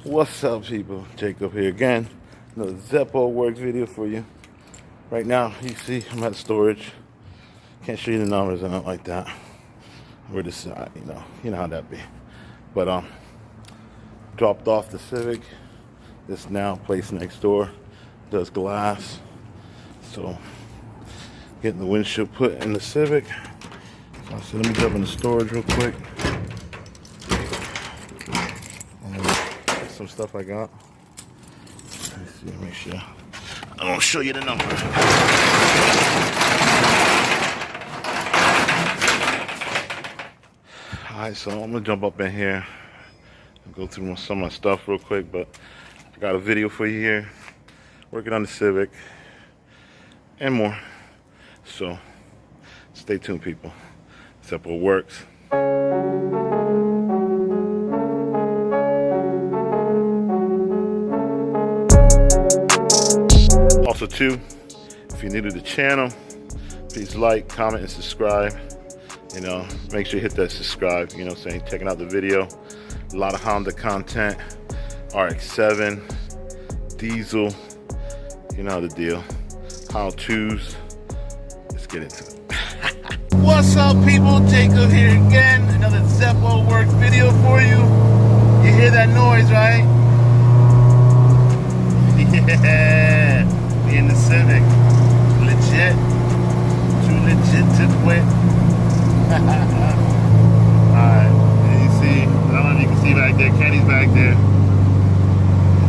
What's up, people? Jacob here again. Another Zeppo Works video for you. Right now, you see I'm at storage. Can't show you the numbers and not like that. We're just, you know how that be. But dropped off the Civic. This now place next door does glass. So getting the windshield put in the Civic. So I said, let me jump in the storage real quick. Some stuff I got. Let's see, make sure I don't show you the number. Alright, so I'm gonna jump up in here and go through some of my stuff real quick, but I got a video for you here, working on the Civic and more. So stay tuned, people. Zeppo Works. Also too, if you're new to the channel, please like, comment, and subscribe. You know, make sure you hit that subscribe, you know what I'm saying, checking out the video. A lot of Honda content, RX-7, diesel, you know the deal. How-tos, let's get into it. What's up, people? Jacob here again, another Zeppo Works video for you. You hear that noise, right? Yeah. In the Civic, legit, too legit to quit. Alright, and you see, I don't know if you can see back there, Kenny's back there.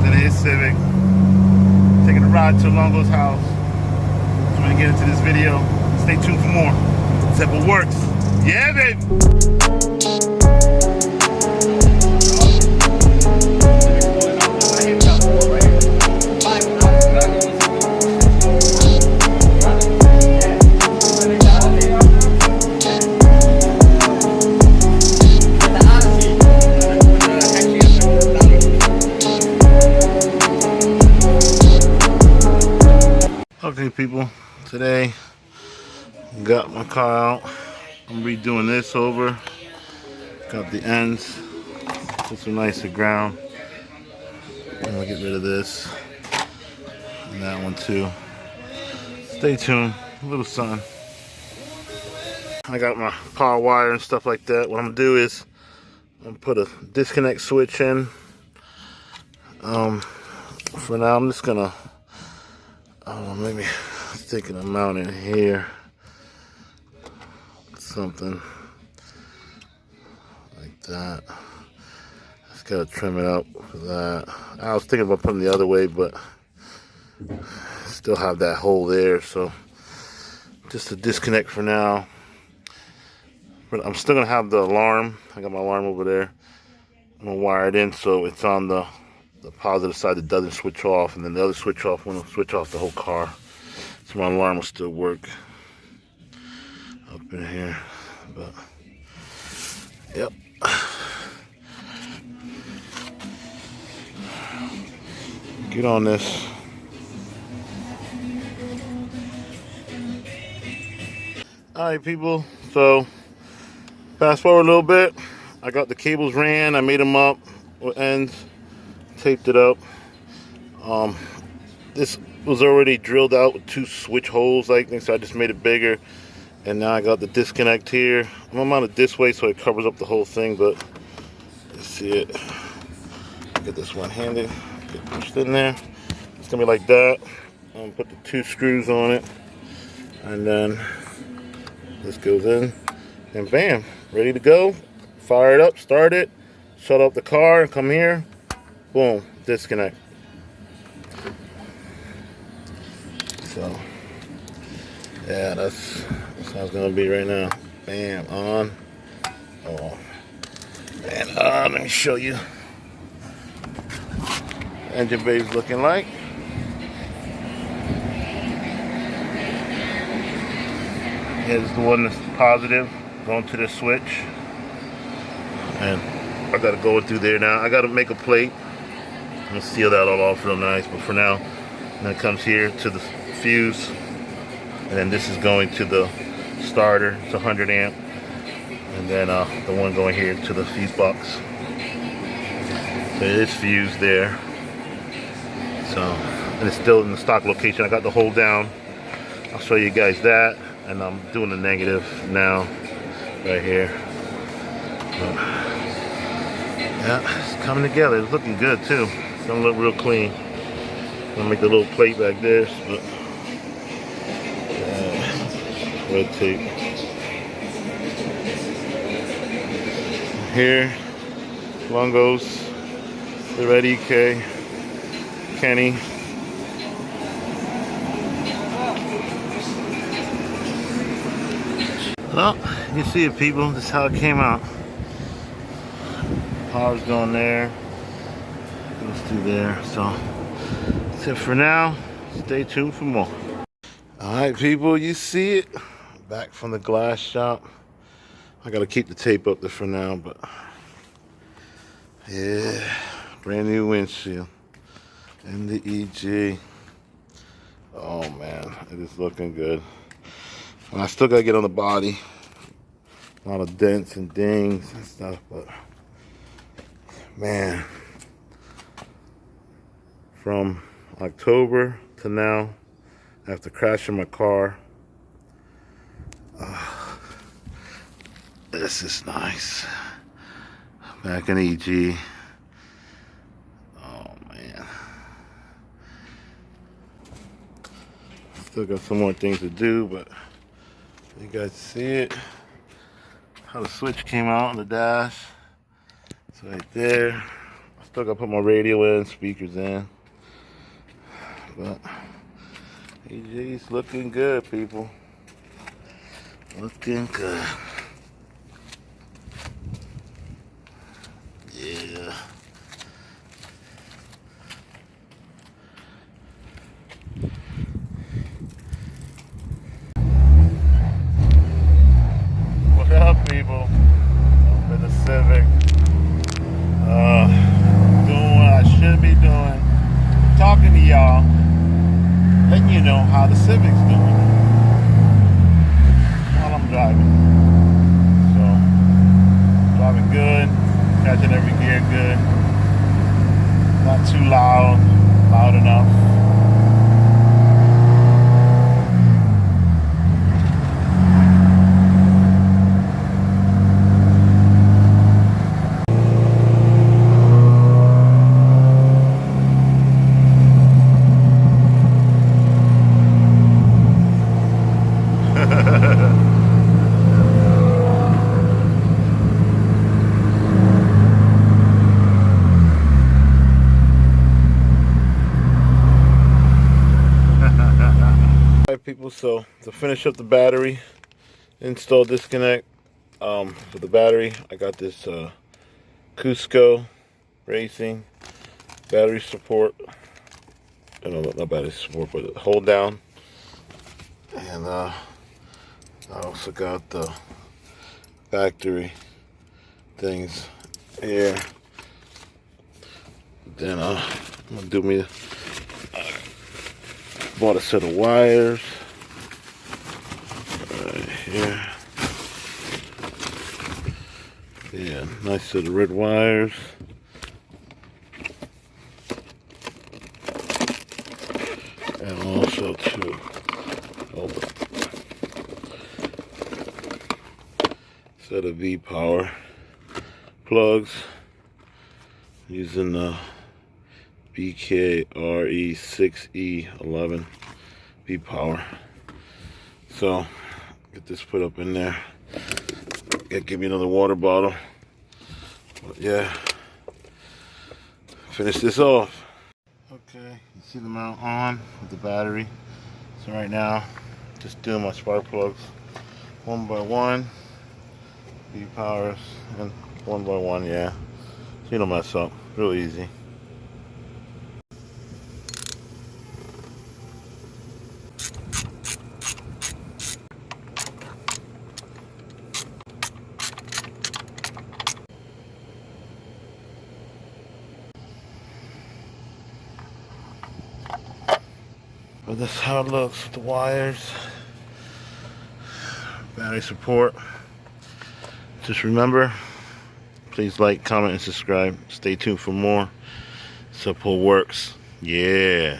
Then his Civic, taking a ride to Alongo's house. So when you get into this video, stay tuned for more. Zeppo Works, yeah, baby. Okay, people, today got my car out. I'm redoing this over. Got the ends, put some nicer ground. I'm gonna get rid of this and that one too. Stay tuned, a little sun. I got my power wire and stuff like that. What I'm gonna do is I'm gonna put a disconnect switch in. For now, I'm just gonna. Maybe thinking of mounting here, something like that. Just gotta trim it up for that. I was thinking about putting it the other way, but still have that hole there, so just a disconnect for now. But I'm still gonna have the alarm. I got my alarm over there. I'm gonna wire it in so it's on the positive side that doesn't switch off, and then the other switch off when it'll switch off the whole car, so my alarm will still work up in here. But yep, get on this. Alright, people, so fast forward a little bit. I got the cables ran, I made them up with ends, taped it up. This was already drilled out with 2 switch holes like this, so I just made it bigger. And now I got the disconnect here. I'm gonna mount it this way so it covers up the whole thing, but you see it. Get this one-handed, get pushed in there. It's gonna be like that. I'm gonna put the 2 screws on it, and then this goes in, and bam, ready to go. Fire it up, start it, shut off the car, and come here. Boom, disconnect. So, yeah, that's how it's gonna be right now. Bam, on, off, and on. Let me show you. Engine bay's looking like. Here's the one that's positive, going to the switch. And I gotta go through there now. I gotta make a plate. I'm gonna seal that all off real nice, but for now, then it comes here to the fuse, and then this is going to the starter. It's 100 amp, and then the one going here to the fuse box. It is fused there. So, and it's still in the stock location. I got the hold down. I'll show you guys that. And I'm doing the negative now, right here. But, yeah, it's coming together. It's looking good too. It's gonna look real clean. I'm gonna make the little plate back there, but red tape. Here, Alongos, the red Ek, Kenny. Well, you see it, people. This is how it came out. Power's going there. Goes through there. So, that's it for now. Stay tuned for more. Alright, people, you see it. Back from the glass shop. I gotta keep the tape up there for now, but yeah, brand new windshield. And the EG. Oh man, it is looking good. And I still gotta get on the body. A lot of dents and dings and stuff, but man, from October to now, after crashing my car, this is nice. Back in EG. Oh man. Still got some more things to do, but you guys see it. How the switch came out on the dash. It's right there. I still gotta put my radio in, speakers in. But EG's looking good, people. Looking good. Yeah. What up, people? I'm in the Civic. Doing what I should be doing. Talking to y'all. Letting you know how the Civic's doing while I'm driving. So, driving good. Catching every gear good. Not too loud enough. People, so to finish up the battery install disconnect for the battery, I got this Cusco Racing battery support, not battery support, but hold down, and I also got the factory things here. Then I'm gonna do me bought a set of wires right here. Yeah, nice set of red wires. And also two set of V-power plugs using the BKRE6E11 V-power. So get this put up in there. Gotta give me another water bottle. But yeah, finish this off. Okay, you see the mount on with the battery. So right now, just doing my spark plugs one by one. V-powers and one by one, yeah. So you don't mess up, real easy. But this is how it looks with the wires. Battery support. Just remember, Please like, comment, and subscribe. Stay tuned for more. Support works. Yeah.